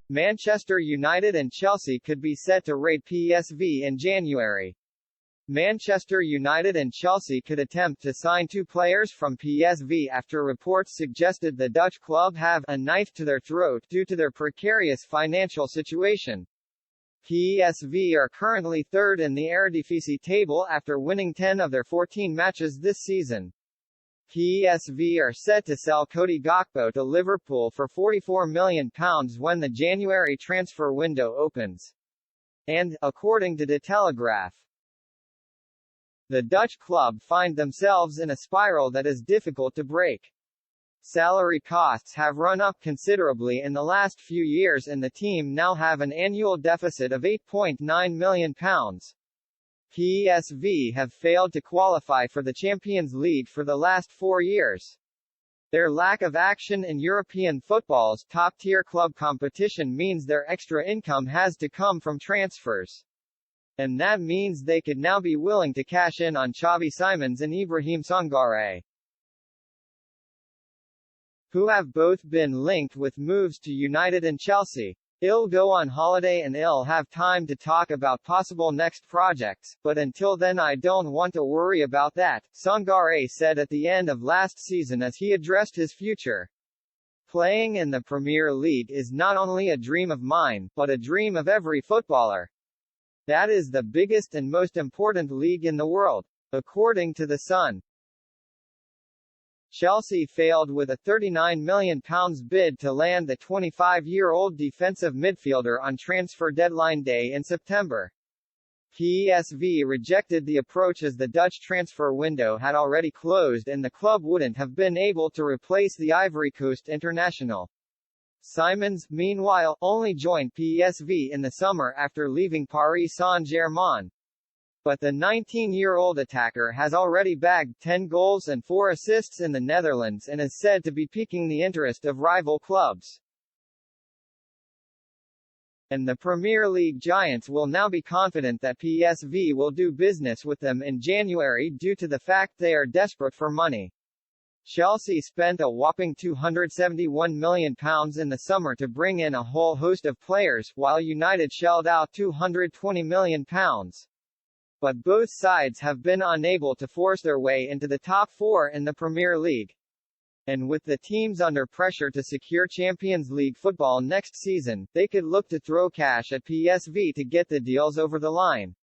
Manchester United and Chelsea could be set to raid PSV in January. Manchester United and Chelsea could attempt to sign two players from PSV after reports suggested the Dutch club have a knife to their throat due to their precarious financial situation. PSV are currently third in the Eredivisie table after winning 10 of their 14 matches this season. PSV are set to sell Cody Gakpo to Liverpool for £44 million when the January transfer window opens. And, according to De Telegraaf, the Dutch club find themselves in a spiral that is difficult to break. Salary costs have run up considerably in the last few years and the team now have an annual deficit of £8.9 million. PSV have failed to qualify for the Champions League for the last 4 years. Their lack of action in European football's top-tier club competition means their extra income has to come from transfers. And that means they could now be willing to cash in on Xavi Simons and Ibrahim Sangare, who have both been linked with moves to United and Chelsea. I'll go on holiday and I'll have time to talk about possible next projects, but until then I don't want to worry about that, Sangare said at the end of last season as he addressed his future. Playing in the Premier League is not only a dream of mine, but a dream of every footballer. That is the biggest and most important league in the world, according to The Sun. Chelsea failed with a £39 million bid to land the 25-year-old defensive midfielder on transfer deadline day in September. PSV rejected the approach as the Dutch transfer window had already closed and the club wouldn't have been able to replace the Ivory Coast international. Simons, meanwhile, only joined PSV in the summer after leaving Paris Saint-Germain. But the 19-year-old attacker has already bagged 10 goals and 4 assists in the Netherlands and is said to be piquing the interest of rival clubs. And the Premier League giants will now be confident that PSV will do business with them in January due to the fact they are desperate for money. Chelsea spent a whopping £271 million in the summer to bring in a whole host of players, while United shelled out £220 million. But both sides have been unable to force their way into the top 4 in the Premier League. And with the teams under pressure to secure Champions League football next season, they could look to throw cash at PSV to get the deals over the line.